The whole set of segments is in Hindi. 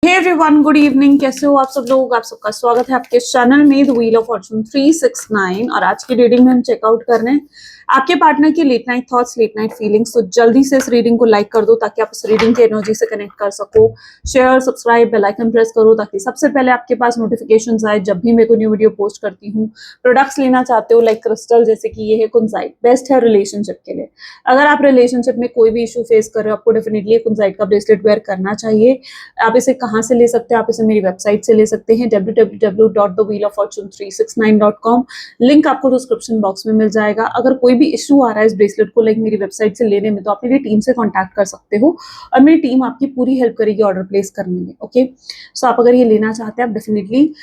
Hey everyone, good evening. कैसे हो आप सब लोग? आप सबका स्वागत है आपके चैनल में द व्हील ऑफ फॉर्चून 369। और आज की रीडिंग में हम चेकआउट कर रहे हैं आपके पार्टनर की late night thoughts, late night feelings. तो जल्दी से इस रीडिंग को लाइक कर दो ताकि आप इस रीडिंग के एनर्जी से कनेक्ट कर सको। Share, subscribe, bell icon press करो ताकि सबसे पहले आपके पास नोटिफिकेशंस आए जब भी मैं कोई न्यू वीडियो पोस्ट करती हूँ। प्रोडक्ट्स लेना चाहते हो लाइक क्रिस्टल, जैसे कि ये है कुंजाइट, बेस्ट है रिलेशनशिप के लिए। अगर आप रिलेशनशिप में कोई भी इशू फेस कर रहे हो, आपको डेफिनेटली कुंजाइट का ब्रेसलेट वेयर करना चाहिए। आप इसे कहाँ से ले सकते हैं? आप इसे मेरी वेबसाइट से ले सकते हैं www.thewheeloffortune369.com। लिंक आपको डिस्क्रिप्शन बॉक्स में मिल जाएगा। अगर कोई भी इशू आ रहा है इस ब्रेसलेट को लाइक मेरी वेबसाइट से लेने में, तो आप मेरी टीम से कांटेक्ट कर सकते हो और मेरी टीम आपकी पूरी हेल्प करेगी ऑर्डर प्लेस करने में। ओके, सो आप अगर ये लेना चाहते हैं आप डेफिनेटली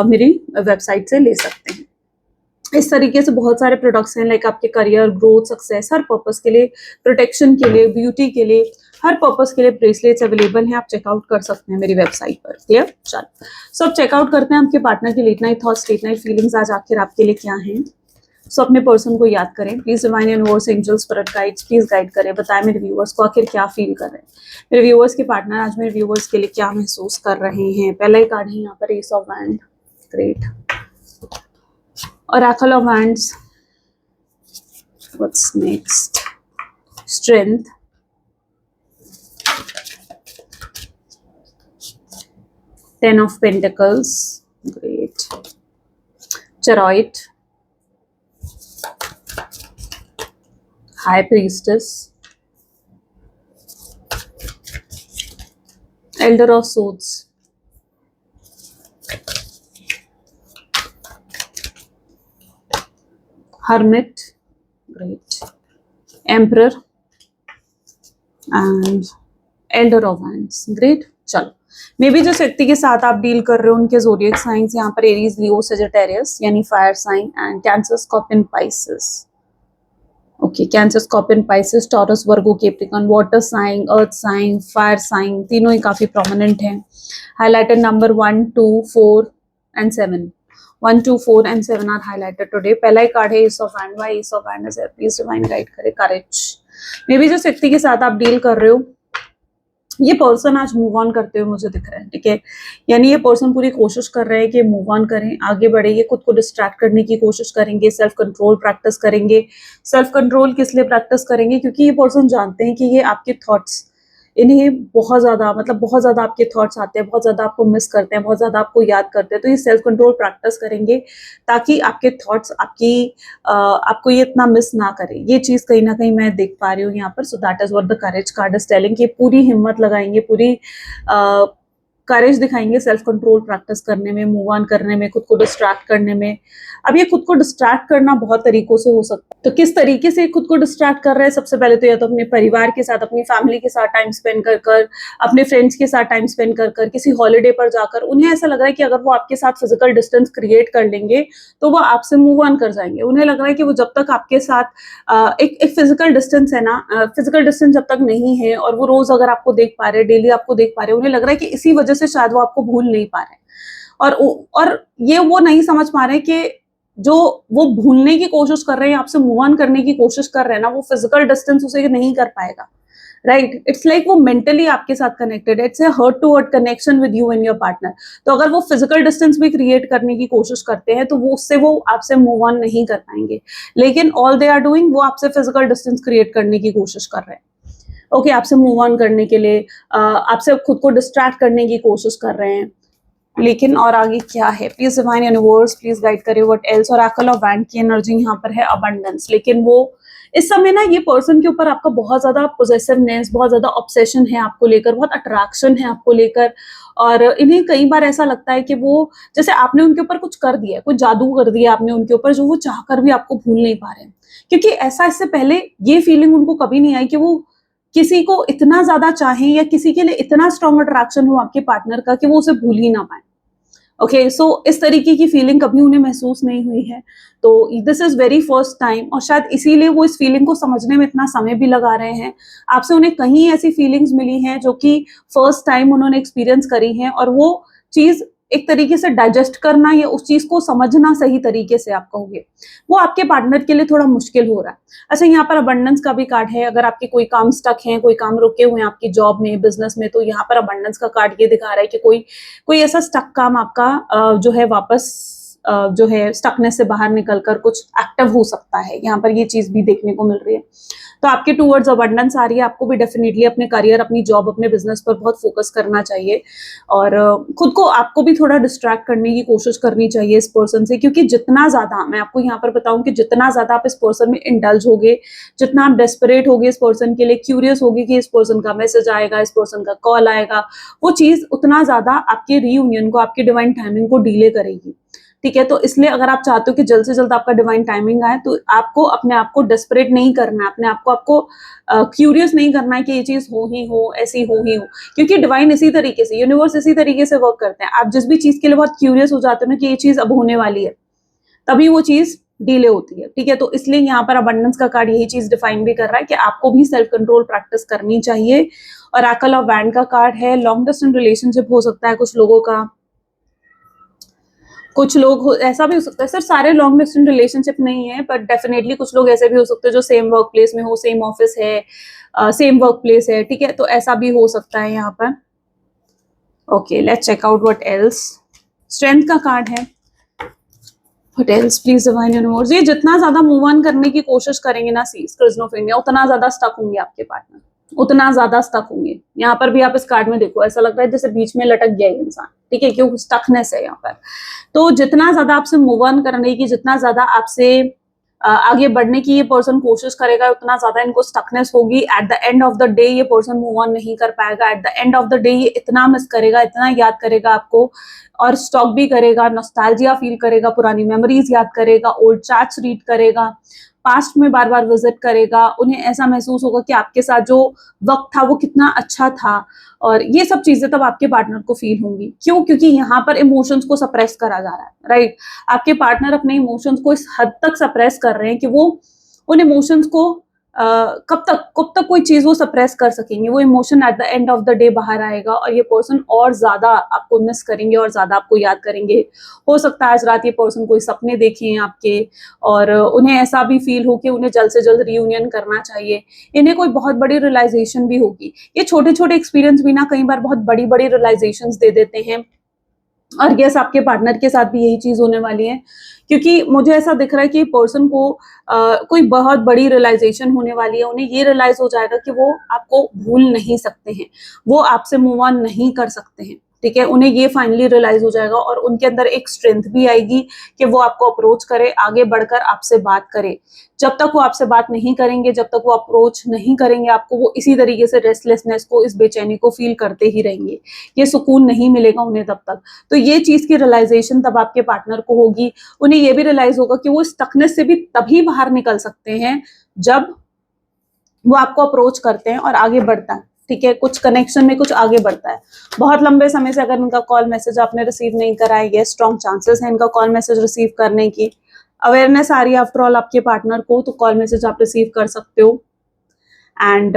मेरी वेबसाइट से ले सकते हैं। इस तरीके से बहुत सारे प्रोडक्ट्स हैं लाइक आपके करियर, ग्रोथ, सक्सेस, हर पर्पस के लिए, प्रोटेक्शन के लिए, ब्यूटी के लिए, हर पर्पस के लिए ब्रेसलेट्स अवेलेबल हैं। आप चेकआउट कर सकते हैं मेरी वेबसाइट पर। क्लियर? चलो, सो अब चेकआउट करते हैं आपके पार्टनर की late night thoughts, late night feelings आज आखिर आपके लिए क्या हैं। सो अपने पर्सन को याद करें। Please divine universe, angels, spirit guides please guide करें। बताएं मेरे व्यूअर्स को आखिर क्या फील कर रहे हैं। मेरे व्यूअर्स के पार्टनर आज मेरे व्यूअर्स के लिए क्या महसूस कर रहे हैं। पहला ही कार्ड है यहाँ पर S of wand. Great. Oracle of Wands. What's next? Strength. Ten of Pentacles. Great. Chariot. High Priestess. Elder of Swords. Hermit, great, Emperor and Elder of Wands, great। चलो, मे बी जिस व्यक्ति के साथ आप डील कर रहे हो उनके ज़ोडिएक साइंस यहाँ पर एरीज, लियो, सजिटेरियस यानी fire sign, and Cancer, Scorpion, Pisces. Okay, Cancer, Scorpion, Pisces, Taurus, Virgo, Capricorn, water sign, earth sign, fire sign, तीनों ही काफी प्रोमिनेंट हैं। Highlighted number 1, 2, 4 and 7। 1, 2, 4 and 7 are highlighted today। पहला ही कार्ड है ace of hand. Why ace of hand is here? Please divine guide करे। करेज। मे बी जिस व्यक्ति के साथ आप डील कर रहे हो ये पर्सन आज मूव ऑन करते हुए मुझे दिख रहा है। ठीक है, यानी ये पर्सन पूरी कोशिश कर रहे हैं कि मूव ऑन करें, आगे बढ़े। ये खुद को डिस्ट्रैक्ट करने की कोशिश करेंगे, सेल्फ कंट्रोल प्रैक्टिस करेंगे। सेल्फ कंट्रोल किस लिए प्रैक्टिस करेंगे? क्योंकि ये पर्सन जानते हैं कि ये आपके थॉट्स, इन्हें बहुत ज्यादा, मतलब बहुत ज्यादा आपके थॉट्स आते हैं, बहुत ज्यादा आपको मिस करते हैं, बहुत ज्यादा आपको याद करते हैं। तो ये सेल्फ कंट्रोल प्रैक्टिस करेंगे ताकि आपके थॉट्स आपको ये इतना मिस ना करें। ये चीज कहीं ना कहीं मैं देख पा रही हूँ यहाँ पर। So that is what the courage card is telling कि पूरी हिम्मत लगाएंगे, पूरी करेज दिखाएंगे सेल्फ कंट्रोल प्रैक्टिस करने में, मूव ऑन करने में, खुद को डिस्ट्रैक्ट करने में। अब ये खुद को डिस्ट्रैक्ट करना बहुत तरीकों से हो सकता है। तो किस तरीके से खुद को डिस्ट्रैक्ट कर रहे हैं? सबसे पहले तो या तो अपने परिवार के साथ, अपनी फैमिली के साथ टाइम स्पेंड कर कर, अपने फ्रेंड्स के साथ टाइम स्पेंड कर कर, किसी हॉलीडे पर जाकर। उन्हें ऐसा लग रहा है कि अगर वो आपके साथ फिजिकल डिस्टेंस क्रिएट कर लेंगे तो वो आपसे मूव ऑन कर जाएंगे। उन्हें लग रहा है कि वो जब तक आपके साथ एक फिजिकल डिस्टेंस है ना, फिजिकल डिस्टेंस जब तक नहीं है और वो रोज अगर आपको देख पा रहे, डेली आपको देख पा रहे, उन्हें लग रहा है कि इसी वजह से शायद वो आपको भूल नहीं पा रहे। और ये वो नहीं समझ पा रहे कि जो वो भूलने की कोशिश कर रहे हैं, आपसे मूव ऑन करने की कोशिश कर रहे हैं ना, वो फिजिकल डिस्टेंस उसे नहीं कर पाएगा। राइट? इट्स लाइक वो मेंटली आपके साथ कनेक्टेड है। It's a heart to heart connection with you and your partner. तो अगर वो फिजिकल डिस्टेंस भी क्रिएट करने की कोशिश करते हैं तो वो आपसे मूव ऑन नहीं कर पाएंगे। लेकिन ऑल दे आर डूइंग, वो आपसे फिजिकल डिस्टेंस क्रिएट करने की कोशिश कर रहे हैं। ओके, आपसे मूव ऑन करने के लिए, आपसे खुद को डिस्ट्रैक्ट करने की कोशिश कर रहे हैं। लेकिन और आगे क्या है? Please divine universe please guide करे what else. Oracle of wand की एनर्जी यहाँ पर है अबंडेंस। लेकिन वो इस समय ना, ये पर्सन के ऊपर आपका बहुत ज्यादा पोजेसिवनेस, बहुत ज्यादा ऑब्सेशन है आपको लेकर, बहुत अट्रैक्शन है आपको लेकर। और इन्हें कई बार ऐसा लगता है कि वो, जैसे आपने उनके ऊपर कुछ कर दिया, कुछ जादू कर दिया आपने उनके ऊपर, जो वो चाहकर भी आपको भूल नहीं पा रहे हैं। क्योंकि ऐसा इससे पहले ये फीलिंग उनको कभी नहीं आई कि वो किसी को इतना ज्यादा चाहें या किसी के लिए इतना स्ट्रॉन्ग अट्रैक्शन हो आपके पार्टनर का कि वो उसे भूल ही ना पाए। ओके, सो इस तरीके की फीलिंग कभी उन्हें महसूस नहीं हुई है। तो this is very first time, और शायद इसीलिए वो इस फीलिंग को समझने में इतना समय भी लगा रहे हैं। आपसे उन्हें कहीं ऐसी फीलिंग्स मिली हैं जो कि फर्स्ट टाइम उन्होंने एक्सपीरियंस करी हैं, और वो चीज एक तरीके से डाइजेस्ट करना या उस चीज को समझना सही तरीके से आप कहोगे, वो आपके पार्टनर के लिए थोड़ा मुश्किल हो रहा है। अच्छा, यहाँ पर अबंडेंस का भी कार्ड है। अगर आपके कोई काम स्टक है, कोई काम रुके हुए हैं आपकी जॉब में, बिजनेस में, तो यहाँ पर अबंडेंस का कार्ड ये दिखा रहा है कि कोई ऐसा स्टक काम आपका जो है वापस जो है स्टकनेस से बाहर निकलकर कुछ एक्टिव हो सकता है। यहाँ पर ये चीज भी देखने को मिल रही है। तो आपके टूवर्ड्स अबंडेंस आ रही है। आपको भी डेफिनेटली अपने करियर, अपनी जॉब, अपने बिजनेस पर बहुत फोकस करना चाहिए और खुद को आपको भी थोड़ा डिस्ट्रैक्ट करने की कोशिश करनी चाहिए इस पर्सन से, क्योंकि जितना ज्यादा, मैं आपको यहाँ पर बताऊं कि जितना ज्यादा आप इस पर्सन में इंडल्ज होगे, जितना आप डेस्परेट होगे इस पर्सन के लिए, क्यूरियस होगे कि इस पर्सन का मैसेज आएगा, इस पर्सन का कॉल आएगा, वो चीज उतना ज्यादा आपके रीयूनियन को, आपकी डिवाइन टाइमिंग को डिले करेगी। ठीक है, तो इसलिए अगर आप चाहते हो कि जल्द से जल्द आपका डिवाइन टाइमिंग आए, तो आपको अपने आप को डेस्परेट नहीं करना है, अपने आप को आपको क्यूरियस नहीं करना है कि ये चीज हो ही हो, ऐसी हो ही हो, क्योंकि डिवाइन इसी तरीके से, यूनिवर्स इसी तरीके से वर्क करते हैं। आप जिस भी चीज के लिए बहुत क्यूरियस हो जाते हो ना कि ये चीज अब होने वाली है, तभी वो चीज डिले होती है। ठीक है, तो इसलिए यहाँ पर अबंडेंस का कार्ड यही चीज डिफाइन भी कर रहा है कि आपको भी सेल्फ कंट्रोल प्रैक्टिस करनी चाहिए। और ऑरेकल ऑफ वैंड का कार्ड है। लॉन्ग डिस्टेंस रिलेशनशिप हो सकता है कुछ लोगों का, कुछ लोग ऐसा भी हो सकता है, सर सारे लॉन्ग डिस्टेंस रिलेशनशिप नहीं है, बट डेफिनेटली कुछ लोग ऐसे भी हो सकते हैं जो सेम वर्क प्लेस में हो, सेम ऑफिस है, सेम वर्क प्लेस है। ठीक है, तो ऐसा भी हो सकता है यहाँ पर। Okay, let's check out what else. Strength का कार्ड है। What else please divine universe. ये जितना ज्यादा मूव ऑन करने की कोशिश करेंगे ना सीज क्रिजन ऑफ इंडिया, उतना ज्यादा स्टक होंगे आपके पार्टनर, उतना ज्यादा स्टक होंगे। यहाँ पर भी आप इस कार्ड में देखो, ऐसा लग रहा है जैसे बीच में लटक गया है इंसान। ठीक है, क्योंकि स्टकनेस है यहाँ पर। तो जितना ज्यादा आपसे मूव ऑन करने की, जितना ज्यादा आपसे आगे बढ़ने की ये पर्सन कोशिश करेगा, उतना ज्यादा इनको स्टकनेस होगी। At the end of the day ये पर्सन मूव ऑन नहीं कर पाएगा। At the end of the day ये इतना मिस करेगा, इतना याद करेगा आपको, और स्टॉक भी करेगा, नॉस्टैल्जिया फील करेगा, पुरानी मेमोरीज याद करेगा, ओल्ड चैट्स रीड करेगा, पास्ट में बार बार विजिट करेगा। उन्हें ऐसा महसूस होगा कि आपके साथ जो वक्त था वो कितना अच्छा था, और ये सब चीजें तब आपके पार्टनर को फील होंगी। क्यों? क्योंकि यहाँ पर इमोशंस को सप्रेस करा जा रहा है, राइट। आपके पार्टनर अपने इमोशंस को इस हद तक सप्रेस कर रहे हैं कि वो उन इमोशंस को कब तक कोई चीज वो सप्रेस कर सकेंगे। वो emotion at the end of the day बाहर आएगा, और ये पर्सन और ज्यादा आपको मिस करेंगे और ज्यादा आपको याद करेंगे। हो सकता है आज रात ये पर्सन कोई सपने देखे हैं आपके, और उन्हें ऐसा भी फील हो कि उन्हें जल्द से जल्द रियूनियन करना चाहिए। इन्हें कोई बहुत बड़ी रियलाइजेशन भी होगी। ये छोटे छोटे एक्सपीरियंस भी ना कई बार बहुत बड़ी बड़ी रियलाइजेशंस दे देते हैं, और यस आपके पार्टनर के साथ भी यही चीज होने वाली है, क्योंकि मुझे ऐसा दिख रहा है कि पर्सन को कोई बहुत बड़ी रियलाइजेशन होने वाली है। उन्हें ये रियलाइज हो जाएगा कि वो आपको भूल नहीं सकते हैं, वो आपसे मूव ऑन नहीं कर सकते हैं। ठीक है, उन्हें ये फाइनली रियलाइज हो जाएगा, और उनके अंदर एक स्ट्रेंथ भी आएगी कि वो आपको अप्रोच करे, आगे बढ़कर आपसे बात करे। जब तक वो आपसे बात नहीं करेंगे, जब तक वो अप्रोच नहीं करेंगे आपको, वो इसी तरीके से रेस्टलेसनेस को, इस बेचैनी को फील करते ही रहेंगे। ये सुकून नहीं मिलेगा उन्हें तब तक। तो ये चीज की रियलाइजेशन तब आपके पार्टनर को होगी। उन्हें ये भी रियलाइज होगा कि वो स्टकनेस से भी तभी बाहर निकल सकते हैं जब वो आपको अप्रोच करते हैं और आगे बढ़ता है। ठीक है, कुछ कनेक्शन में कुछ आगे बढ़ता है। बहुत लंबे समय से अगर इनका कॉल मैसेज आपने रिसीव नहीं करा है, ये स्ट्रॉन्ग चांसेस है इनका कॉल मैसेज रिसीव करने की। अवेयरनेस आ रही है आफ्टर ऑल आपके पार्टनर को, तो कॉल मैसेज आप रिसीव कर सकते हो। एंड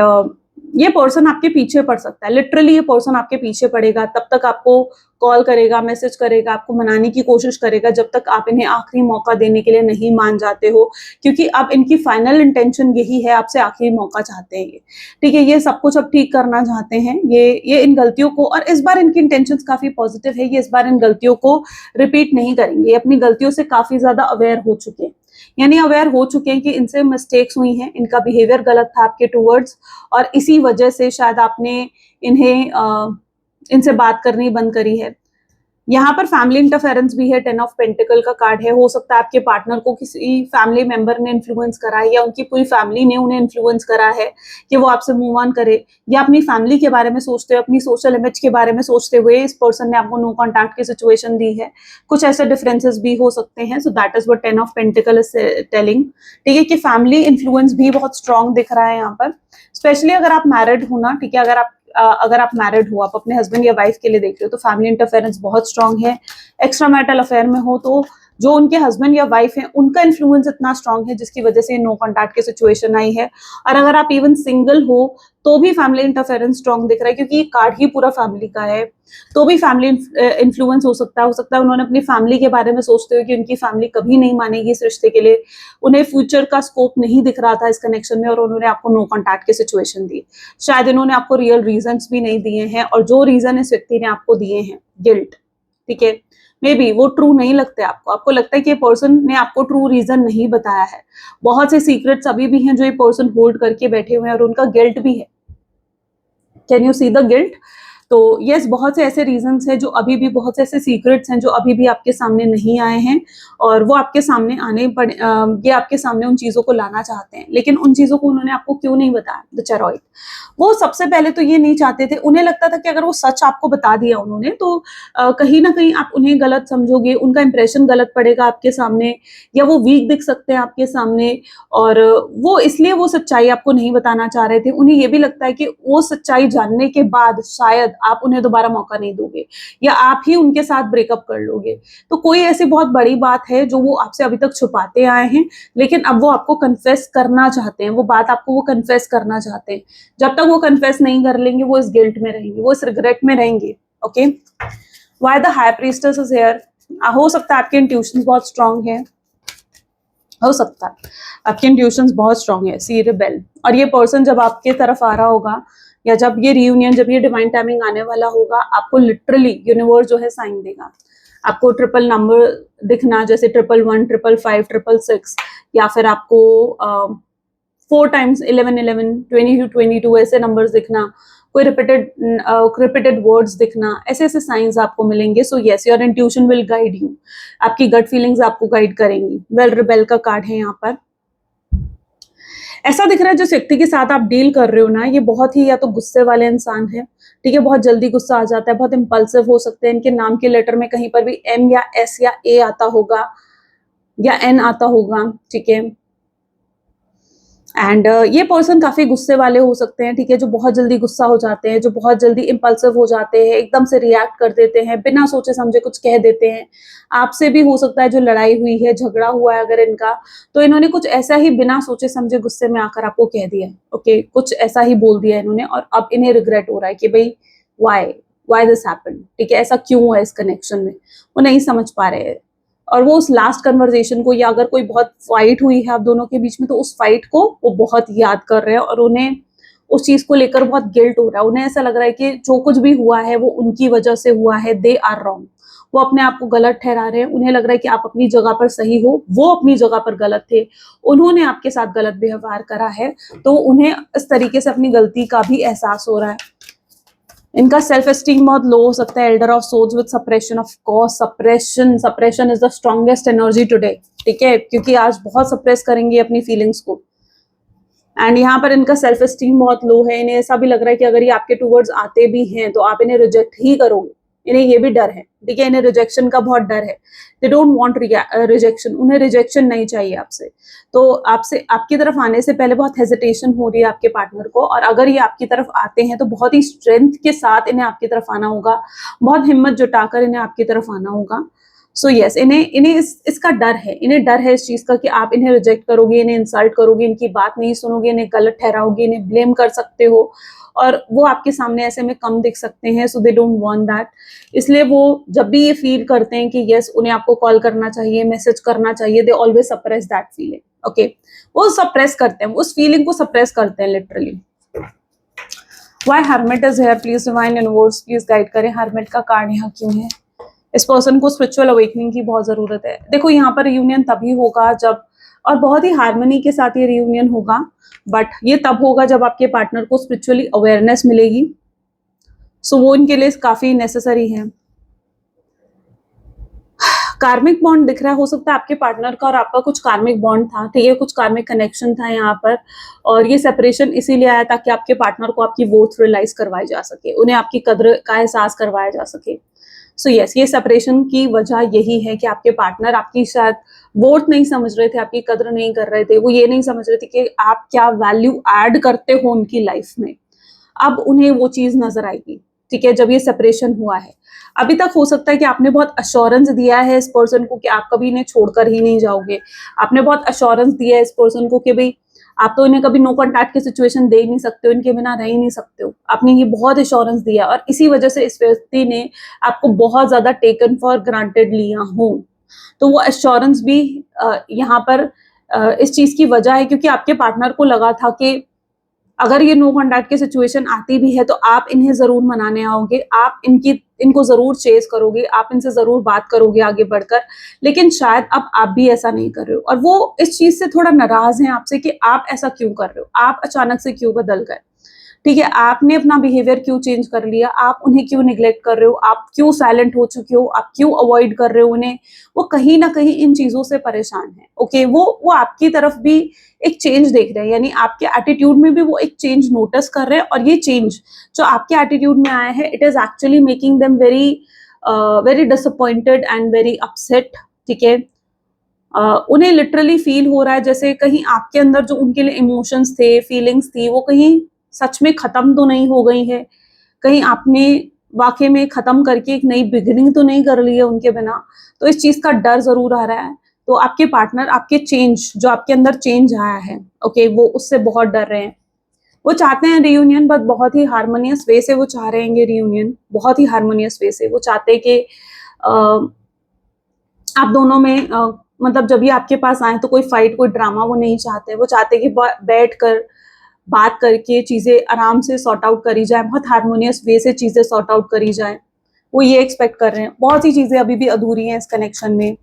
ये पर्सन आपके पीछे पड़ सकता है, लिटरली ये पर्सन आपके पीछे पड़ेगा। तब तक आपको कॉल करेगा, मैसेज करेगा, आपको मनाने की कोशिश करेगा, जब तक आप इन्हें आखिरी मौका देने के लिए नहीं मान जाते हो, क्योंकि अब इनकी फाइनल इंटेंशन यही है, आपसे आखिरी मौका चाहते हैं ये। ठीक है, ये सब कुछ अब ठीक करना चाहते हैं। ये इन गलतियों को, और इस बार इनकी इंटेंशंस काफी पॉजिटिव है, ये इस बार इन गलतियों को रिपीट नहीं करेंगे। अपनी गलतियों से काफी ज्यादा अवेयर हो चुके हैं, यानी अवेयर हो चुके हैं कि इनसे मिस्टेक्स हुई हैं, इनका बिहेवियर गलत था आपके टूवर्ड्स, और इसी वजह से शायद आपने इनसे बात करनी बंद करी है। यहाँ पर फैमिली इंटरफेरेंस भी है। 10 ऑफ पेंटिकल का कार्ड है। हो सकता है आपके पार्टनर को किसी फैमिली मेंबर ने इन्फ्लुएंस करा है, या उनकी पूरी फैमिली ने उन्हें इन्फ्लुएंस करा है कि वो आपसे मूव ऑन करे, या अपनी फैमिली के बारे में सोचते हुए, अपनी सोशल इमेज के बारे में सोचते हुए इस पर्सन ने आपको नो कॉन्टैक्ट की सिचुएशन दी है। कुछ ऐसे डिफरेंसेस भी हो सकते हैं। So that is what 10 of pentacle is telling. ठीक है, कि फैमिली इन्फ्लुएंस भी बहुत स्ट्रॉन्ग दिख रहा है यहाँ पर, स्पेशली अगर आप मैरिड हो ना। ठीक है, अगर आप मैरिड हो, आप अपने हस्बैंड या वाइफ के लिए देख रहे हो, तो फैमिली इंटरफेरेंस बहुत स्ट्रांग है। एक्स्ट्रा मैरिटल अफेयर में हो तो जो उनके हस्बैंड या वाइफ हैं उनका इन्फ्लुएंस इतना स्ट्रांग है जिसकी वजह से नो कॉन्टैक्ट की सिचुएशन आई है। और अगर आप इवन सिंगल हो तो भी फैमिली इंटरफेरेंस स्ट्रांग दिख रहा है, क्योंकि ये कार्ड ही पूरा फैमिली का है, तो भी फैमिली इन्फ्लुएंस हो सकता है उन्होंने अपनी फैमिली के बारे में सोचते हुए कि उनकी फैमिली कभी नहीं मानेगी इस रिश्ते के लिए, उन्हें फ्यूचर का स्कोप नहीं दिख रहा था इस कनेक्शन में, और उन्होंने आपको नो कॉन्टैक्ट की सिचुएशन दी। शायद इन्होंने आपको रियल रीजंस भी नहीं दिए हैं, और जो रीजन इस व्यक्ति ने आपको दिए हैं, गिल्ट, ठीक है, मे बी वो ट्रू नहीं लगते आपको, आपको लगता है कि ये पर्सन ने आपको ट्रू रीजन नहीं बताया है। बहुत से सीक्रेट्स अभी भी हैं जो ये पर्सन होल्ड करके बैठे हुए हैं, और उनका गिल्ट भी है। Can you see the guilt? तो यस, बहुत से ऐसे रीजंस हैं जो अभी भी, बहुत से ऐसे सीक्रेट्स हैं जो अभी भी आपके सामने नहीं आए हैं, और वो आपके सामने आने पड़े, ये आपके सामने उन चीजों को लाना चाहते हैं, लेकिन उन चीजों को उन्होंने आपको क्यों नहीं बताया? द चेरॉइड, वो सबसे पहले तो ये नहीं चाहते थे, उन्हें लगता था कि अगर वो सच आपको बता दिया उन्होंने तो कहीं ना कहीं आप उन्हें गलत समझोगे, उनका इंप्रेशन गलत पड़ेगा आपके सामने, या वो वीक दिख सकते हैं आपके सामने, और वो इसलिए वो सच्चाई आपको नहीं बताना चाह रहे थे। उन्हें ये भी लगता है कि वो सच्चाई जानने के बाद शायद आप उन्हें दोबारा मौका नहीं दोगे, या आप ही उनके साथ ब्रेकअप कर लोगे। तो कोई ऐसी बहुत बड़ी बात है जो वो आपसे अभी तक छुपाते आए हैं, लेकिन अब वो आपको कन्फेस करना चाहते हैं, वो बात आपको वो कन्फेस करना चाहते हैं। जब तक वो कन्फेस नहीं कर लेंगे वो इस गिल्ट में रहेंगे, वो इस रिग्रेट में रहेंगे। Okay, why the high priestess is here? हो सकता है आपके इंट्यूशंस बहुत स्ट्रांग है, हो सकता है आपके इंट्यूशंस बहुत स्ट्रांग है। सी रिबेल, और ये पर्सन जब आपके तरफ आ रहा होगा, या जब ये रियूनियन, जब ये डिवाइन टाइमिंग आने वाला होगा, आपको लिटरली यूनिवर्स जो है साइन देगा। आपको ट्रिपल नंबर दिखना, जैसे 111, 555, 666, या फिर आपको 4 टाइम्स 11, 11, 22, 22 ऐसे नंबर्स दिखना, कोई रिपीटेड वर्ड्स दिखना, ऐसे ऐसे साइंस आपको मिलेंगे। So yes, your intuition will guide you, आपकी गट फीलिंग्स आपको गाइड करेंगी। वेल, रिबेल का कार्ड है यहाँ पर। ऐसा दिख रहा है जिस व्यक्ति के साथ आप डील कर रहे हो ना, ये बहुत ही या तो गुस्से वाले इंसान है, ठीक है, बहुत जल्दी गुस्सा आ जाता है, बहुत इंपल्सिव हो सकते हैं, इनके नाम के लेटर में कहीं पर भी एम या एस या ए आता होगा, या एन आता होगा, ठीक है। एंड ये पर्सन काफी गुस्से वाले हो सकते हैं, ठीक है, जो बहुत जल्दी गुस्सा हो जाते हैं, जो बहुत जल्दी इंपल्सिव हो जाते हैं, एकदम से रिएक्ट कर देते हैं, बिना सोचे समझे कुछ कह देते हैं। आपसे भी हो सकता है जो लड़ाई हुई है, झगड़ा हुआ है अगर इनका, तो इन्होंने कुछ ऐसा ही बिना सोचे समझे गुस्से में आकर आपको कह दिया, ओके, कुछ ऐसा ही बोल दिया इन्होंने, और अब इन्हें रिग्रेट हो रहा है कि भाई वाई दिस हैपेंड, ठीक है, ऐसा क्यों है इस कनेक्शन में, वो नहीं समझ पा रहे हैं। और वो उस लास्ट कन्वर्सेशन को, या अगर कोई बहुत फाइट हुई है आप दोनों के बीच में, तो उस फाइट को वो बहुत याद कर रहे हैं, और उन्हें उस चीज को लेकर बहुत गिल्ट हो रहा है। उन्हें ऐसा लग रहा है कि जो कुछ भी हुआ है वो उनकी वजह से हुआ है, दे आर रॉन्ग, वो अपने आप को गलत ठहरा रहे हैं। उन्हें लग रहा है कि आप अपनी जगह पर सही हो, वो अपनी जगह पर गलत थे, उन्होंने आपके साथ गलत व्यवहार करा है, तो उन्हें इस तरीके से अपनी गलती का भी एहसास हो रहा है। इनका सेल्फ एस्टीम बहुत लो हो सकता है। Elder of souls with suppression, of course suppression is the strongest energy today, ठीक है, क्योंकि आज बहुत सप्रेस करेंगे अपनी फीलिंग्स को। एंड यहाँ पर इनका सेल्फ एस्टीम बहुत लो है, इन्हें ऐसा भी लग रहा है कि अगर ये आपके टूवर्ड्स आते भी हैं तो आप इन्हें रिजेक्ट ही करोगे, इन्हें ये भी डर है, ठीक है, इन्हें रिजेक्शन का बहुत डर है। दे डोंट वांट रिजेक्शन, उन्हें रिजेक्शन नहीं चाहिए आपसे, तो आपसे आपकी तरफ आने से पहले बहुत हेजिटेशन हो रही है आपके पार्टनर को, और अगर ये आपकी तरफ आते हैं तो बहुत ही स्ट्रेंथ के साथ इन्हें आपकी तरफ आना होगा, बहुत हिम्मत जुटाकर इन्हें आपकी तरफ आना होगा। सो यस, इन्हें इसका डर है, इन्हें डर है इस चीज का कि आप इन्हें रिजेक्ट करोगे, इन्हें इंसल्ट करोगे, इनकी बात नहीं सुनोगे, इन्हें गलत ठहराओगे, इन्हें ब्लेम कर सकते हो, और वो आपके सामने ऐसे में कम दिख सकते हैं। सो दे डोंट वांट दैट, इसलिए वो जब भी ये फील करते हैं कि यस उन्हें आपको कॉल करना चाहिए, मैसेज करना चाहिए, they always suppress that feeling, okay, वो सप्रेस करते हैं, उस फीलिंग को सप्रेस करते हैं literally. Why hermit is here? Please divine universe please guide करें, हर्मिट का कार्ड यहाँ क्यों है? इस पर्सन को स्पिरिचुअल अवेकनिंग की बहुत जरूरत है। देखो यहाँ पर रियूनियन तभी होगा जब, और बहुत ही हार्मनी के साथ ये रियूनियन होगा, बट ये तब होगा जब आपके पार्टनर को स्पिरिचुअली अवेयरनेस मिलेगी। सो वो इनके लिए काफी नेसेसरी है। कार्मिक बॉन्ड दिख रहा है, हो सकता है आपके पार्टनर का और आपका कुछ कार्मिक बॉन्ड था, ठीक है, कुछ कार्मिक कनेक्शन था यहाँ पर, और ये सेपरेशन इसीलिए आया ताकि आपके पार्टनर को आपकी वर्थ रियलाइज करवाई जा सके, उन्हें आपकी कद्र का एहसास करवाया जा सके। सो यस, ये सेपरेशन की वजह यही है कि आपके पार्टनर आपकी शायद वर्थ नहीं समझ रहे थे, आपकी कद्र नहीं कर रहे थे, वो ये नहीं समझ रहे थे कि आप क्या वैल्यू ऐड करते हो उनकी लाइफ में। अब उन्हें वो चीज नजर आएगी, ठीक है, जब ये सेपरेशन हुआ है। अभी तक हो सकता है कि आपने बहुत अश्योरेंस दिया है इस पर्सन को कि आप कभी इन्हें छोड़कर ही नहीं जाओगे। आपने बहुत अश्योरेंस दिया है इस पर्सन को कि भाई आप तो इन्हें कभी नो कॉन्टैक्ट की सिचुएशन दे ही नहीं सकते हो, इनके बिना रह ही नहीं सकते हो। आपने ये बहुत एश्योरेंस दिया और इसी वजह से इस व्यक्ति ने आपको बहुत ज्यादा टेकन फॉर ग्रांटेड लिया हो। तो वो एश्योरेंस भी यहाँ पर इस चीज की वजह है क्योंकि आपके पार्टनर को लगा था कि अगर ये नो कॉन्टैक्ट की सिचुएशन आती भी है तो आप इन्हें जरूर मनाने आओगे, आप इनको जरूर चेस करोगे, आप इनसे जरूर बात करोगे आगे बढ़कर। लेकिन शायद अब आप भी ऐसा नहीं कर रहे हो और वो इस चीज से थोड़ा नाराज हैं आपसे कि आप ऐसा क्यों कर रहे हो, आप अचानक से क्यों बदल गए। ठीक है, आपने अपना बिहेवियर क्यों चेंज कर लिया, आप उन्हें क्यों निग्लेक्ट कर रहे हो, आप क्यों साइलेंट हो चुके हो, आप क्यों अवॉइड कर रहे हो उन्हें। वो कहीं ना कहीं इन चीजों से परेशान है। ओके, वो आपकी तरफ भी एक चेंज देख रहे हैं, यानी आपके एटीट्यूड में भी वो एक चेंज नोटिस कर रहे हैं और ये चेंज जो आपके एटीट्यूड में आया है it is actually making them very very disappointed and very upset. ठीक है, उन्हें लिटरली फील हो रहा है जैसे कहीं आपके अंदर जो उनके लिए इमोशंस थे, फीलिंग्स थी, वो कहीं सच में खत्म तो नहीं हो गई है, कहीं आपने वाकई में खत्म करके एक नई बिगिनिंग तो नहीं कर ली है उनके बिना। तो इस चीज का डर जरूर आ रहा है। तो आपके पार्टनर आपके चेंज जो आपके अंदर चेंज आया है, ओके, वो उससे बहुत डर रहे हैं। वो चाहते हैं रियूनियन, बट बहुत ही हार्मोनियस वे से वो चाह रहे हैं रियूनियन, बहुत ही हार्मोनियस वे से। वो चाहते हैं कि आप दोनों में मतलब जब भी आपके पास आए तो कोई फाइट, कोई ड्रामा वो नहीं चाहते। वो चाहते हैं कि बैठ कर बात करके चीजें आराम से सॉर्ट आउट करी जाए, बहुत हार्मोनियस वे से चीजें सॉर्ट आउट करी जाए। वो ये एक्सपेक्ट कर रहे हैं। बहुत सी चीजें अभी भी अधूरी हैं इस कनेक्शन में।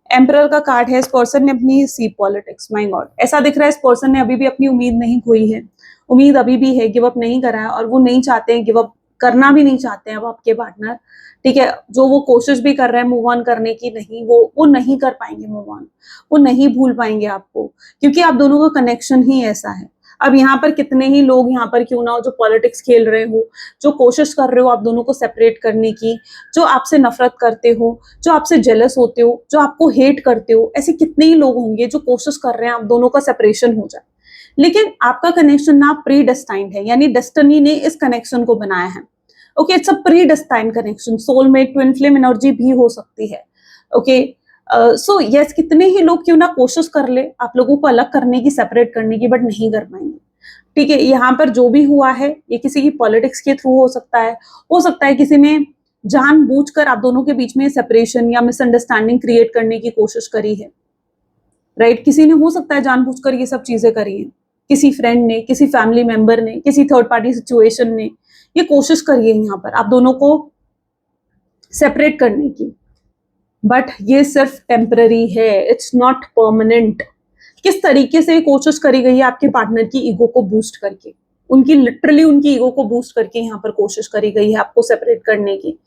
एम्परर का कार्ड है, इस पर्सन ने अपनी सी पॉलिटिक्स, माय गॉड, ऐसा दिख रहा है इस पर्सन ने अभी भी अपनी उम्मीद नहीं खोई है। उम्मीद अभी भी है, गिव अप नहीं करा है और वो नहीं चाहते हैं, गिव अप करना भी नहीं चाहते हैं अब आपके पार्टनर। ठीक है, जो वो कोशिश भी कर रहे हैं मूव ऑन करने की, नहीं, वो नहीं कर पाएंगे मूव ऑन, वो नहीं भूल पाएंगे आपको, क्योंकि आप दोनों का कनेक्शन ही ऐसा है। अब यहाँ पर कितने ही लोग यहाँ पर क्यों ना हो जो पॉलिटिक्स खेल रहे हो, जो कोशिश कर रहे हो आप दोनों को सेपरेट करने की, जो आपसे नफरत करते हो, जो आपसे जेलस होते हो, जो आपको हेट करते हो, ऐसे कितने ही लोग होंगे जो कोशिश कर रहे हैं आप दोनों का सेपरेशन हो जाए। लेकिन आपका कनेक्शन ना प्री डेस्टाइन्ड है, यानी डेस्टिनी ने इस कनेक्शन को बनाया है। Okay, it's a predestined connection, soulmate, twin flame energy भी हो सकती है। ओके, सो यस, कितने ही लोग क्यों ना कोशिश कर ले आप लोगों को अलग करने की, सेपरेट करने की, बट नहीं कर पाएंगे। ठीक है, यहाँ पर जो भी हुआ है ये किसी की पॉलिटिक्स के थ्रू हो सकता है किसी ने जानबूझकर आप दोनों के बीच में सेपरेशन या मिसअंडरस्टैंडिंग क्रिएट करने की कोशिश करी है। राइट, किसी ने हो सकता है जानबूझकर ये सब चीजें करी हैं, किसी फ्रेंड ने, किसी फैमिली मेंबर ने, किसी थर्ड पार्टी सिचुएशन ने ये कोशिश करी है यहाँ पर आप दोनों को सेपरेट करने की, बट ये सिर्फ टेम्पररी है, इट्स नॉट परमानेंट। किस तरीके से कोशिश करी गई है आपके पार्टनर की ईगो को बूस्ट करके, उनकी लिटरली उनकी ईगो को बूस्ट करके यहाँ पर कोशिश करी गई है आपको सेपरेट करने की।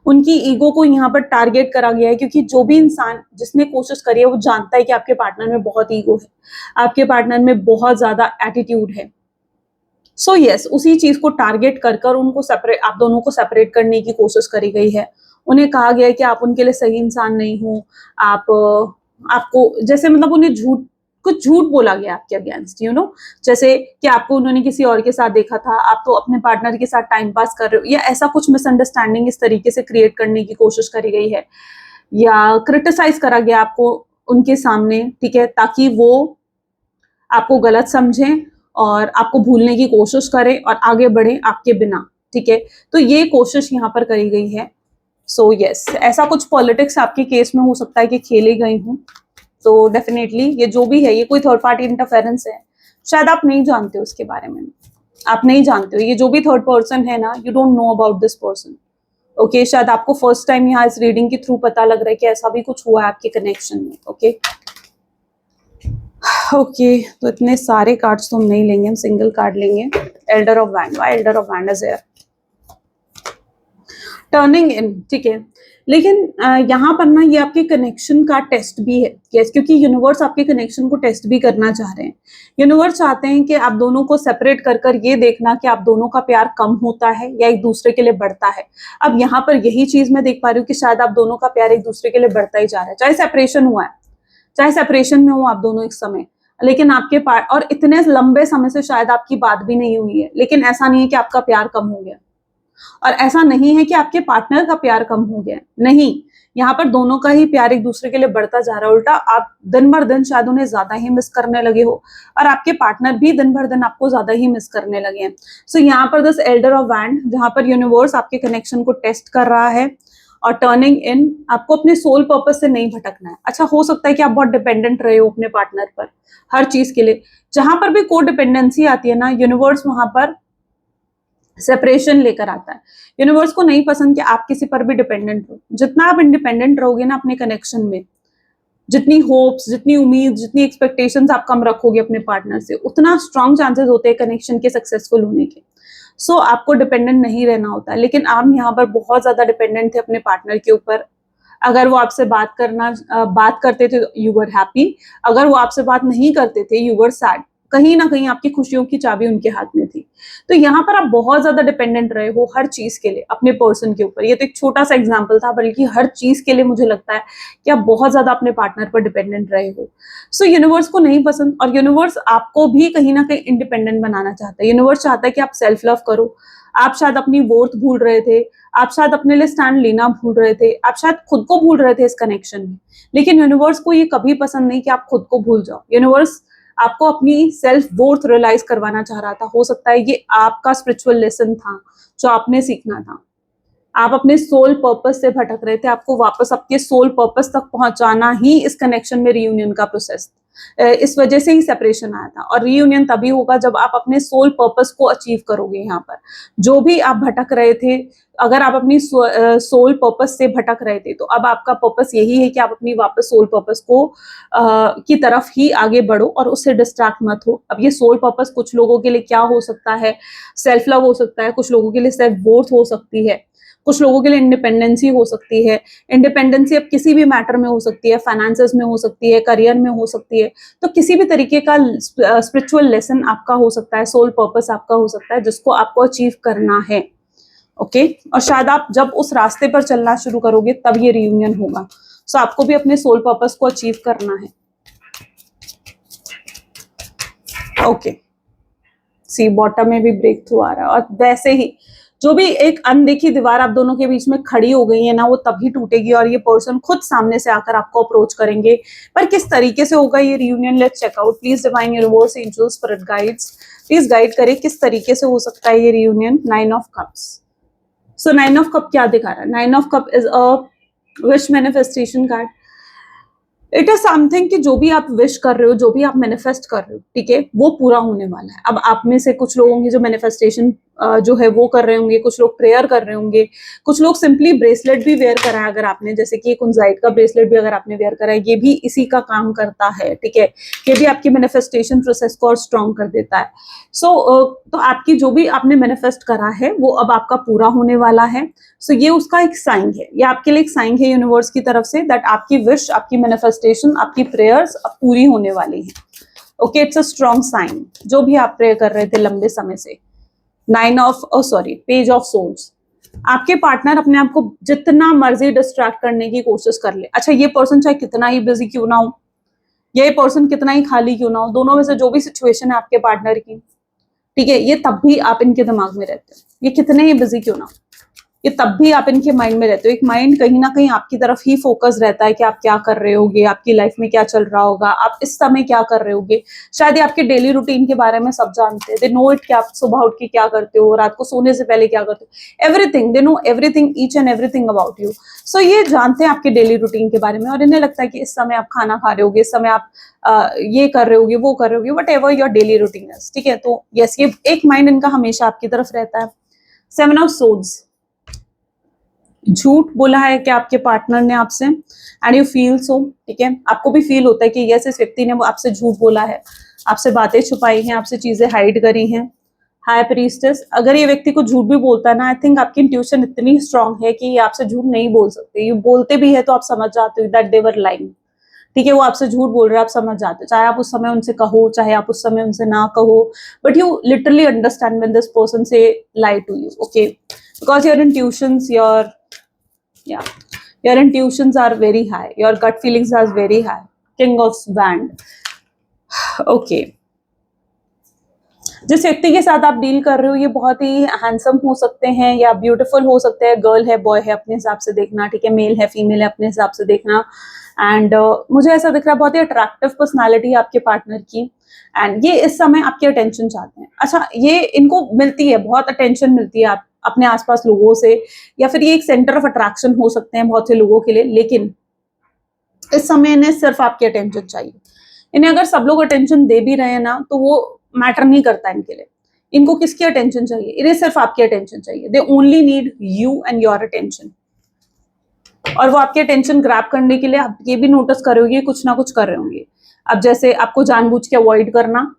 उनकी ईगो को यहाँ पर टारगेट करा गया है, क्योंकि जो भी इंसान जिसने कोशिश करी है वो जानता है कि आपके पार्टनर में बहुत ईगो है, आपके पार्टनर में बहुत ज्यादा एटीट्यूड है। सो यस, उसी चीज को टारगेट कर उनको सेपरेट, आप दोनों को सेपरेट करने की कोशिश करी गई है। उन्हें कहा गया है कि आप उनके लिए सही इंसान नहीं हो, आप आपको जैसे मतलब उन्हें कुछ झूठ बोला गया आपके अगेंस्ट, यू नो, जैसे कि आपको उन्होंने किसी और के साथ देखा था, आप तो अपने पार्टनर के साथ टाइम पास कर रहे हो, या ऐसा कुछ मिसअंडरस्टैंडिंग इस तरीके से क्रिएट करने की कोशिश करी गई है, या क्रिटिसाइज करा गया आपको उनके सामने। ठीक है, ताकि वो आपको गलत समझें और आपको भूलने की कोशिश करें और आगे बढ़े आपके बिना। ठीक है, तो ये कोशिश यहाँ पर करी गई है। सो यस, ऐसा कुछ पॉलिटिक्स आपके केस में हो सकता है कि खेले गए हों। तो डेफिनेटली ये जो भी है ये कोई थर्ड पार्टी इंटरफेरेंस है, शायद आप नहीं जानते हो उसके बारे में, आप नहीं जानते हो, ये जो भी थर्ड पर्सन है ना, you don't know about this person. Okay, शायद आपको फर्स्ट टाइम यहाँ इस रीडिंग के थ्रू पता लग रहा है कि ऐसा भी कुछ हुआ है आपके कनेक्शन में। ओके ओके, तो इतने सारे कार्ड्स तो हम नहीं लेंगे, हम सिंगल कार्ड लेंगे। Elder of wand, why Elder of wand is here, turning इन। ठीक है, लेकिन यहाँ पर ना ये आपके कनेक्शन का टेस्ट भी है। यस, क्योंकि यूनिवर्स आपके कनेक्शन को टेस्ट भी करना चाह रहे हैं। यूनिवर्स चाहते हैं कि आप दोनों को सेपरेट कर ये देखना कि आप दोनों का प्यार कम होता है या एक दूसरे के लिए बढ़ता है। अब यहाँ पर यही चीज मैं देख पा रही हूँ कि शायद आप दोनों का प्यार एक दूसरे के लिए बढ़ता ही जा रहा है, चाहे सेपरेशन हुआ है, चाहे सेपरेशन में हो आप दोनों एक समय, लेकिन आपके पास, और इतने लंबे समय से शायद आपकी बात भी नहीं हुई है, लेकिन ऐसा नहीं है कि आपका प्यार कम हो गया। और ऐसा नहीं है कि आपके पार्टनर का प्यार कम हो गया, नहीं, यहाँ पर दोनों का ही प्यार एक दूसरे के लिए बढ़ता जा रहा है। उल्टा आप दिन भर दिन शायद उन्हें ज्यादा ही मिस करने लगे हो और आपके पार्टनर भी दिन भर दिन आपको ज्यादा ही मिस करने लगे हैं। सो यहाँ पर दिस एल्डर ऑफ वैंड, जहां पर यूनिवर्स आपके कनेक्शन को टेस्ट कर रहा है और टर्निंग इन, आपको अपने सोल पर्पस से नहीं भटकना है। अच्छा, हो सकता है कि आप बहुत डिपेंडेंट रहे हो अपने पार्टनर पर हर चीज के लिए। जहां पर भी को डिपेंडेंसी आती है ना, यूनिवर्स वहां पर सेपरेशन लेकर आता है। यूनिवर्स को नहीं पसंद कि आप किसी पर भी डिपेंडेंट हो। जितना आप इंडिपेंडेंट रहोगे ना अपने कनेक्शन में, जितनी होप्स, जितनी उम्मीद, जितनी एक्सपेक्टेशंस आप कम रखोगे अपने पार्टनर से, उतना स्ट्रॉन्ग चांसेस होते हैं कनेक्शन के सक्सेसफुल होने के। सो आपको डिपेंडेंट नहीं रहना होता, लेकिन आप यहाँ पर बहुत ज्यादा डिपेंडेंट थे अपने पार्टनर के ऊपर। अगर वो आपसे बात करते थे यू वर हैप्पी, अगर वो आपसे बात नहीं करते थे यू वर सैड। कहीं ना कहीं आपकी खुशियों की चाबी उनके हाथ में थी। तो यहाँ पर आप बहुत ज्यादा डिपेंडेंट रहे हो हर चीज के लिए अपने पर्सन के ऊपर। ये तो एक छोटा सा एग्जांपल था, बल्कि हर चीज के लिए मुझे लगता है कि आप बहुत ज्यादा अपने पार्टनर पर डिपेंडेंट रहे हो। सो यूनिवर्स को नहीं पसंद, और यूनिवर्स आपको भी कहीं ना कहीं इंडिपेंडेंट बनाना चाहता है। यूनिवर्स चाहता है कि आप सेल्फ लव करो। आप शायद अपनी वर्थ भूल रहे थे, आप शायद अपने लिए स्टैंड लेना भूल रहे थे, आप शायद खुद को भूल रहे थे इस कनेक्शन में। लेकिन यूनिवर्स को ये कभी पसंद नहीं कि आप खुद को भूल जाओ। यूनिवर्स आपको अपनी सेल्फ वर्थ रियलाइज करवाना चाह रहा था। हो सकता है ये आपका स्पिरिचुअल लेसन था जो आपने सीखना था। आप अपने सोल पर्पस से भटक रहे थे, आपको वापस आपके सोल पर्पस तक पहुंचाना ही इस कनेक्शन में रीयूनियन का प्रोसेस, इस वजह से ही सेपरेशन आया था। और रीयूनियन तभी होगा जब आप अपने सोल पर्पस को अचीव करोगे। यहाँ पर जो भी आप भटक रहे थे, अगर आप अपनी सोल पर्पस से भटक रहे थे, तो अब आपका पर्पस यही है कि आप अपनी वापस सोल पर्पस को की तरफ ही आगे बढ़ो और उससे डिस्ट्रैक्ट मत हो। अब ये सोल पर्पस कुछ लोगों के लिए क्या हो सकता है, सेल्फ लव हो सकता है, कुछ लोगों के लिए सेल्फ वर्थ हो सकती है, कुछ लोगों के लिए इंडिपेंडेंसी हो सकती है। इंडिपेंडेंसी अब किसी भी मैटर में हो सकती है, फाइनेंसेस में हो सकती है, करियर में हो सकती है। तो किसी भी तरीके का स्पिरिचुअल लेसन आपका हो सकता है, सोल पर्पस आपका हो सकता है, जिसको आपको अचीव करना है। ओके, और शायद आप जब उस रास्ते पर चलना शुरू करोगे तब ये रियूनियन होगा। सो आपको भी अपने सोल पर्पस को अचीव करना है। ओके, सी बॉटम में भी ब्रेक थ्रू आ रहा है। और वैसे ही जो भी एक अनदेखी दीवार आप दोनों के बीच में खड़ी हो गई है ना, वो तभी टूटेगी और ये पर्सन खुद सामने से आकर आपको अप्रोच करेंगे। पर किस तरीके से होगा ये reunion, let's check out. Please divine universe, angels, spirit guides, please guide करें किस तरीके से हो सकता है ये reunion. 9 of cups. So 9 of cup क्या दिखा रहा है? 9 of cup is a wish manifestation card. It is something कि जो भी आप विश कर रहे हो, जो भी आप मैनिफेस्ट कर रहे हो, ठीक है, वो पूरा होने वाला है। अब आप में से कुछ लोगों की जो मैनिफेस्टेशन जो है वो कर रहे होंगे, कुछ लोग प्रेयर कर रहे होंगे, कुछ लोग सिंपली ब्रेसलेट भी वेयर करा है अगर आपने, जैसे कि एक उनजाइट का ब्रेसलेट भी अगर आपने वेयर करा है, ये भी इसी का काम करता है। ठीक है, ये भी आपकी मैनिफेस्टेशन प्रोसेस को और स्ट्रॉन्ग कर देता है। सो तो आपकी जो भी आपने मैनिफेस्ट करा है वो अब आपका पूरा होने वाला है। सो ये उसका एक साइन है, ये आपके लिए एक साइन है यूनिवर्स की तरफ से दैट आपकी विश, आपकी मैनिफेस्टेशन, आपकी प्रेयर्स अब पूरी होने वाली है। Okay, it's a strong sign. जो भी आप प्रे कर रहे थे लंबे समय से। Page of souls. आपके पार्टनर अपने आप को जितना मर्जी डिस्ट्रैक्ट करने की कोशिश कर ले। अच्छा, ये पर्सन चाहे कितना ही बिजी क्यों ना हो, ये पर्सन कितना ही खाली क्यों ना हो, दोनों में से जो भी सिचुएशन है आपके पार्टनर की, ठीक है, ये तब भी आप इनके दिमाग में रहते हो। ये कितने ही बिजी क्यों ना हो, ये तब भी आप इनके माइंड में रहते हो। एक माइंड कहीं ना कहीं आपकी तरफ ही फोकस रहता है कि आप क्या कर रहे होगे, आपकी लाइफ में क्या चल रहा होगा, आप इस समय क्या कर रहे होगे। शायद ये आपके डेली रूटीन के बारे में सब जानते हैं। दे नो इट कि आप सुबह उठ के क्या करते हो, रात को सोने से पहले क्या करते हो, everything. They know everything, each and everything about you. So ये जानते हैं आपके डेली रूटीन के बारे में, और इन्हें लगता है कि इस समय आप खाना खा रहे होगे, इस समय आप ये कर रहे होगे, वो कर रहे होगे, what ever your daily routine है। ठीक है, तो यस, ये एक माइंड इनका हमेशा आपकी तरफ रहता है। 7 ऑफ सोर्ड्स। झूठ बोला है कि आपके पार्टनर ने आपसे, एंड यू फील सो। ठीक है, आपको भी फील होता है कि यस, इस व्यक्ति ने वो आपसे झूठ बोला है, आपसे बातें छुपाई हैं, आपसे चीजें हाइड करी हैं। High priestess. अगर ये व्यक्ति को झूठ भी बोलता है ना, आई थिंक आपकी इंट्यूशन इतनी स्ट्रांग है कि ये आपसे झूठ नहीं बोल सकते। ये बोलते भी है तो आप समझ जाते हो दैट दे वर लाइंग। ठीक है, वो आपसे झूठ बोल रहे हैं, आप समझ जाते हो, चाहे आप उस समय उनसे कहो, चाहे आप उस समय उनसे ना कहो, but you literally understand when this person से lie to you. Okay, because your intuitions, your intuitions are very high, your gut feelings are very high. King of Wand. Okay, जिस व्यक्ति के साथ आप डील कर रहे हो ये बहुत ही हैंडसम हो सकते हैं या ब्यूटीफुल हो सकते हैं, गर्ल है बॉय है अपने हिसाब से देखना, ठीक है, मेल है फीमेल है अपने हिसाब से देखना। एंड मुझे ऐसा दिख रहा है बहुत ही अट्रैक्टिव पर्सनालिटी आपके पार्टनर की, एंड ये इस समय आपकी अटेंशन चाहते हैं। अच्छा, ये इनको मिलती है, बहुत अटेंशन मिलती है आप अपने आसपास लोगों से, या फिर ये एक सेंटर ऑफ अट्रैक्शन हो सकते हैं बहुत से लोगों के लिए, लेकिन इस समय इन्हें सिर्फ आपकी अटेंशन चाहिए। इन्हें अगर सब लोग अटेंशन दे भी रहे हैं ना तो वो मैटर नहीं करता इनके लिए। इनको किसकी अटेंशन चाहिए? इन्हें सिर्फ आपकी अटेंशन चाहिए। They only need you and your attention. और वो आपकी अटेंशन ग्रैब करने के लिए आप ये भी नोटिस करोगे कुछ ना कुछ कर रहे होंगे। अब जैसे आपको जानबूझ के अवॉइड करना,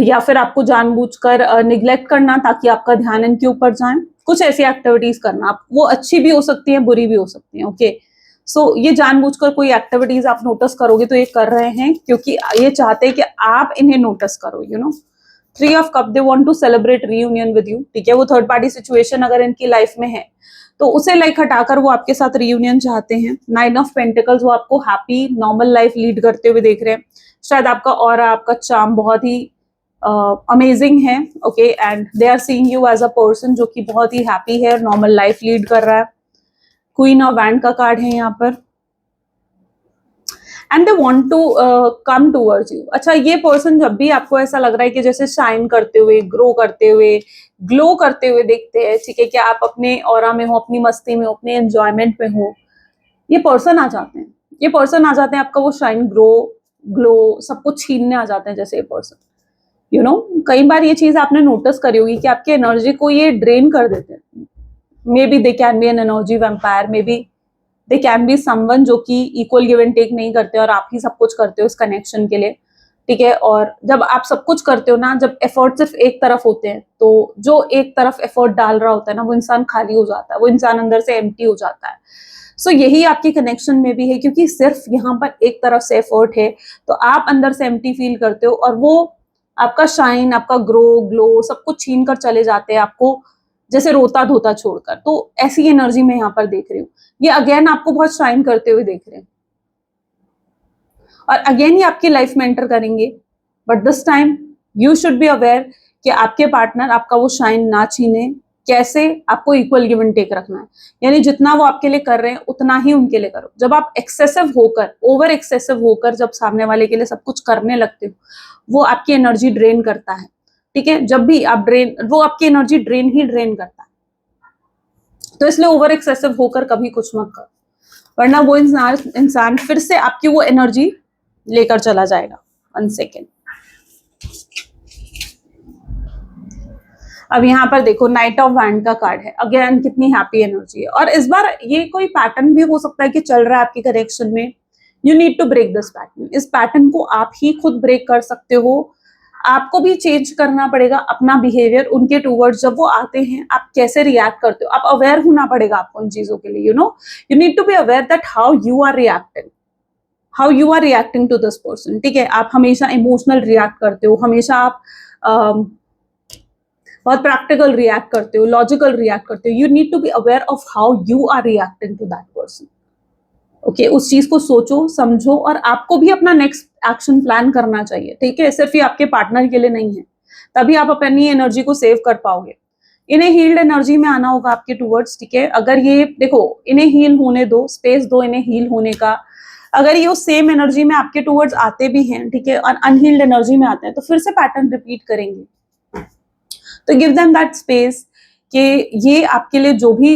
या फिर आपको जानबूझकर निग्लेक्ट करना ताकि आपका ध्यान इनके ऊपर जाए, कुछ ऐसी एक्टिविटीज करना। आप वो अच्छी भी हो सकती है, बुरी भी हो सकती है। ओके, सो ये जानबूझकर कोई एक्टिविटीज आप नोटिस करोगे तो ये कर रहे हैं क्योंकि ये चाहते हैं कि आप इन्हें नोटिस करो। You know, 3 of cup, they want to celebrate reunion with you. ठीक है, वो थर्ड पार्टी सिचुएशन अगर इनकी लाइफ में है तो उसे लाइक हटाकर वो आपके साथ रीयूनियन चाहते हैं। 9 ऑफ पेंटिकल्स, वो आपको हैप्पी नॉर्मल लाइफ लीड करते हुए देख रहे हैं। शायद आपका ऑरा, आपका चार्म बहुत ही अमेजिंग है। Okay, and they are seeing you as a person जो कि बहुत ही हैप्पी है, नॉर्मल लाइफ लीड कर रहा है। क्वीन ऑफ वैंड का कार्ड है यहाँ पर, and they want to come towards you. अच्छा, ये पर्सन जब भी आपको ऐसा लग रहा है कि जैसे शाइन करते हुए, ग्रो करते हुए, ग्लो करते हुए देखते हैं, ठीक है, कि आप अपने ऑरा में हो, अपनी मस्ती में हो, अपने एंजॉयमेंट में हो, ये पर्सन आ जाते हैं। ये पर्सन आ जाते हैं, आपका वो शाइन, ग्लो सब कुछ छीनने आ जाते हैं जैसे ये पर्सन। यू नो, कई बार ये चीज आपने नोटिस करी होगी कि आपकी एनर्जी को ये ड्रेन कर देते हैं। Maybe they can be an energy vampire, maybe they can be someone जो कि इक्वल गिव एंड टेक नहीं करते और आप ही सब कुछ करते हो इस कनेक्शन के लिए। ठीक है, और जब आप सब कुछ करते हो ना, जब एफर्ट सिर्फ एक तरफ होते हैं तो जो एक तरफ एफर्ट डाल रहा होता है ना, वो इंसान खाली हो जाता है, वो इंसान अंदर से एम्प्टी हो जाता है। सो यही आपके कनेक्शन में भी है, क्योंकि सिर्फ यहाँ पर एक तरफ से एफर्ट है तो आप अंदर से एम्प्टी फील करते हो और वो आपका शाइन, आपका ग्लो सब कुछ छीन कर चले जाते हैं आपको, जैसे रोता धोता छोड़कर। तो ऐसी एनर्जी में यहाँ पर देख रही हूँ। ये अगेन आपको बहुत शाइन करते हुए देख रहे हैं और अगेन ये आपकी लाइफ में एंटर करेंगे, but this time you should be aware कि आपके पार्टनर आपका वो शाइन ना छीने। कैसे? आपको इक्वल गिव एंड टेक रखना है, यानी जितना वो आपके लिए कर रहे हैं उतना ही उनके लिए करो। जब आप एक्सेसिव होकर, ओवर एक्सेसिव होकर जब सामने वाले के लिए सब कुछ करने लगते हो, वो आपकी एनर्जी ड्रेन करता है। ठीक है, जब भी आप वो आपकी एनर्जी ड्रेन करता है। तो इसलिए ओवर एक्सेसिव होकर कभी कुछ मत करो, वरना वो इंसान फिर से आपकी वो एनर्जी लेकर चला जाएगा। 1 सेकेंड। अब यहाँ पर देखो, नाइट ऑफ वैंड का कार्ड है। अगेन कितनी हैप्पी एनर्जी है, और इस बार ये कोई पैटर्न भी हो सकता है कि चल रहा है आपकी कनेक्शन में। You need to break this pattern. इस पैटर्न को आप ही खुद ब्रेक कर सकते हो। आपको भी चेंज करना पड़ेगा अपना बिहेवियर उनके टूवर्ड्स। जब वो आते हैं आप कैसे रिएक्ट करते हो, आप अवेयर होना पड़ेगा आपको इन चीजों के लिए। You need to be aware that how you are reacting to this person. ठीक है, आप हमेशा इमोशनल रिएक्ट करते हो, हमेशा आप बहुत प्रैक्टिकल रिएक्ट करते हो, लॉजिकल रिएक्ट करते हो। You need to be aware of how you are reacting to that person. Okay, उस चीज को सोचो, समझो, और आपको भी अपना नेक्स्ट एक्शन प्लान करना चाहिए। ठीक है, सिर्फ ये आपके पार्टनर के लिए नहीं है, तभी आप अपनी एनर्जी को सेव कर पाओगे। इन्हें हील्ड एनर्जी में आना होगा आपके टूवर्ड्स। ठीक है, अगर ये देखो, इन्हें हील होने दो, स्पेस दो इन्हें हील होने का। अगर ये उस सेम एनर्जी में आपके टूवर्ड्स आते भी हैं, ठीक है, और अनहील्ड एनर्जी में आते हैं, तो फिर से पैटर्न रिपीट करेंगे। तो गिव देम दैट स्पेस कि ये आपके लिए जो भी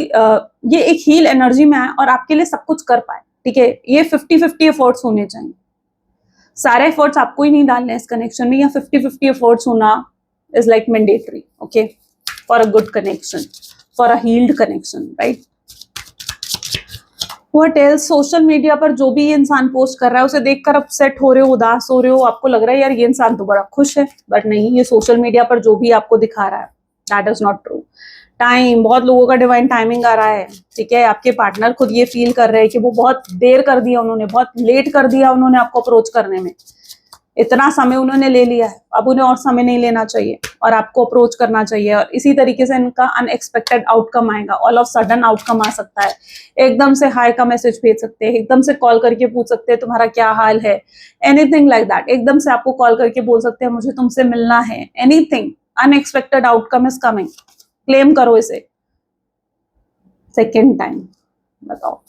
ये एक हील एनर्जी में आए और आपके लिए सब कुछ कर पाए। ठीक है, ये 50-50 एफर्ट्स होने चाहिए। सारे एफर्ट्स आपको ही नहीं डालने इस कनेक्शन में, या 50-50 एफर्ट्स होना is like mandatory. Okay, for a good connection, for a healed connection, right. What else? Social media पर जो भी ये इंसान पोस्ट कर रहा है उसे देखकर अपसेट हो रहे हो, उदास हो रहे हो, आपको लग रहा है यार ये इंसान तो बड़ा खुश है, बट नहीं, ये सोशल मीडिया पर जो भी आपको दिखा रहा है that is not true. Time, बहुत लोगों का डिवाइन टाइमिंग आ रहा है। ठीक है, आपके पार्टनर खुद ये फील कर रहे हैं कि वो बहुत देर कर दिया उन्होंने, बहुत लेट कर दिया उन्होंने आपको अप्रोच करने में। इतना समय उन्होंने ले लिया है, अब उन्हें और समय नहीं लेना चाहिए और आपको अप्रोच करना चाहिए। और इसी तरीके से इनका अनएक्सपेक्टेड आउटकम आएगा, ऑल ऑफ सडन आउटकम आ सकता है। एकदम से हाय का मैसेज भेज सकते हैं, एकदम से कॉल करके पूछ सकते हैं तुम्हारा क्या हाल है, एनीथिंग लाइक दैट। एकदम से आपको कॉल करके बोल सकते हैं मुझे तुमसे मिलना है, anything. Unexpected outcome is coming, claim करो इसे। सेकेंड टाइम बताओ,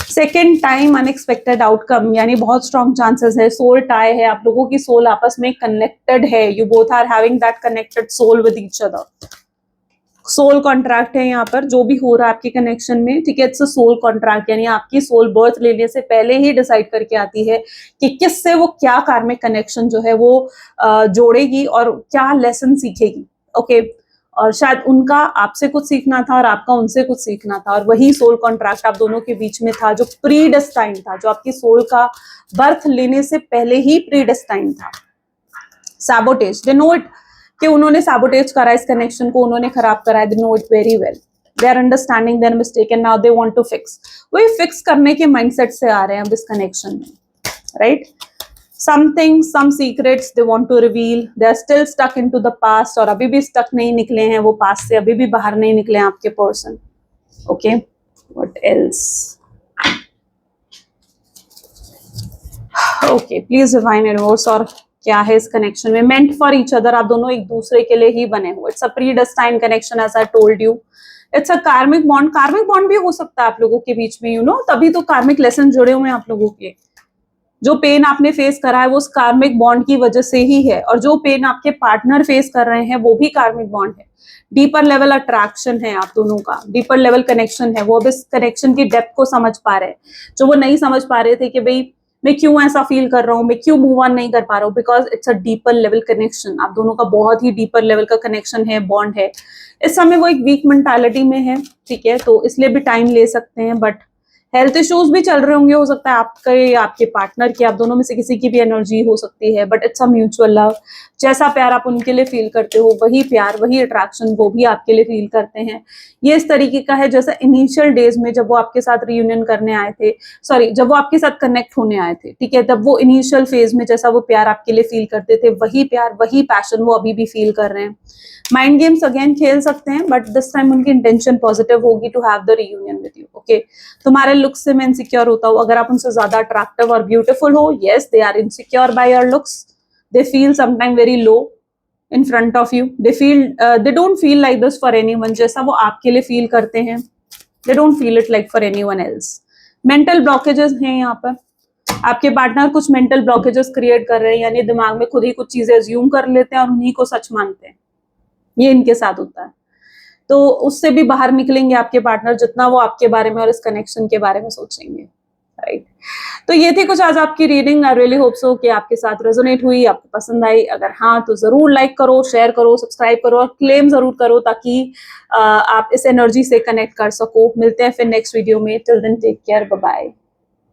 सेकेंड टाइम अनएक्सपेक्टेड आउटकम, यानी बहुत स्ट्रॉन्ग चांसेस है। सोल टाई है, आप लोगों की सोल आपस में कनेक्टेड है, you both are having that connected soul with each other. Soul contract है यहाँ पर, जो भी हो रहा है आपके कनेक्शन में, ठीक है, इट्स अ सोल कॉन्ट्रैक्ट, यानी आपकी सोल बर्थ लेने से पहले ही डिसाइड करके आती है कि किससे वो क्या कार्मिक कनेक्शन जो है वो जोड़ेगी और क्या लेसन सीखेगी। ओके, और शायद उनका आपसे कुछ सीखना था और आपका उनसे कुछ सीखना था, और वही सोल कॉन्ट्रैक्ट आप दोनों के बीच में था जो प्री डेस्टाइन था, जो आपकी सोल का बर्थ लेने से पहले ही प्री डेस्टाइन था। सैबोटेज, दे नो इट, कि उन्होंने सैबोटेज करा इस कनेक्शन को, उन्होंने खराब करा, they know it very well, they are understanding their mistake and now they want to fix. वही फिक्स करने के माइंडसेट से आ रहे हैं अब इस कनेक्शन में, right. Something, some secrets they want to reveal. They are still stuck into the past, और अभी भी stuck नहीं निकले हैं वो past से, अभी भी बाहर नहीं निकले हैं आपके person. Okay, what else? Okay, please divine universe, और क्या है इस कनेक्शन में? Meant for each other, आप दोनों एक दूसरे के लिए ही बने हो। It's a predestined connection as I told you. It's a karmic bond. Karmic bond भी हो सकता है आप लोगों के बीच में, you know, तभी तो karmic lesson जुड़े हुए हैं आप लोगों के। जो पेन आपने फेस करा है वो उस कार्मिक बॉन्ड की वजह से ही है, और जो पेन आपके पार्टनर फेस कर रहे हैं वो भी कार्मिक बॉन्ड है। डीपर लेवल अट्रैक्शन है आप दोनों का, डीपर लेवल कनेक्शन है। वो अब इस कनेक्शन की डेप्थ को समझ पा रहे हैं, जो वो नहीं समझ पा रहे थे कि भाई मैं क्यों ऐसा फील कर रहा हूँ, मैं क्यों मूव ऑन नहीं कर पा रहा हूँ, because it's a deeper level connection. आप दोनों का बहुत ही डीपर लेवल का कनेक्शन है, बॉन्ड है। इस समय वो एक वीक मेंटालिटी में है, ठीक है, तो इसलिए भी टाइम ले सकते हैं। बट हेल्थ इश्यूज भी चल रहे होंगे, हो सकता है आपके या आपके पार्टनर की, आप दोनों में से किसी की भी एनर्जी हो सकती है। But it's a mutual love, जैसा प्यार आप उनके लिए फील करते हो वही प्यार, वही अट्रैक्शन वो भी आपके लिए फील करते हैं। ये इस तरीके का है जैसा इनिशियल डेज में जब वो आपके साथ रियूनियन करने आए थे, सॉरी जब वो आपके साथ कनेक्ट होने आए थे, ठीक है, तब वो इनिशियल फेज में जैसा वो प्यार आपके लिए फील करते थे, वही प्यार वही पैशन वो अभी भी फील कर रहे हैं। माइंड गेम्स अगेन खेल सकते हैं, बट दिस टाइम उनकी इंटेंशन पॉजिटिव होगी to have the reunion with you. Okay, तुम्हारे लुक्स से मैं इनसिक्योर होता हूँ, अगर आप उनसे ज्यादा अट्रैक्टिव और ब्यूटीफुल हो, yes they are insecure by your looks, they feel sometime very low in front of you, they feel they don't feel like this for anyone, जैसा वो आपके लिए फील करते हैं, they don't feel it like for anyone else. Mental blockages हैं यहाँ पर, आपके पार्टनर कुछ मेंटल ब्लॉकेजेस क्रिएट कर रहे हैं, यानी दिमाग में खुद ही कुछ चीजें अज्यूम कर लेते हैं और उन्हीं को सच मानते हैं, ये इनके साथ होता है। तो उससे भी बाहर निकलेंगे आपके पार्टनर, जितना वो आपके बारे में और इस कनेक्शन के बारे में सोचेंगे, राइट। तो ये थी कुछ आज आपकी reading. I really hope so कि आपके साथ रेजोनेट हुई, आपको पसंद आई। अगर हाँ तो जरूर लाइक करो, शेयर करो, सब्सक्राइब करो और क्लेम जरूर करो, ताकि आप इस एनर्जी से कनेक्ट कर सको। मिलते हैं फिर नेक्स्ट वीडियो में, till then take care, bye bye.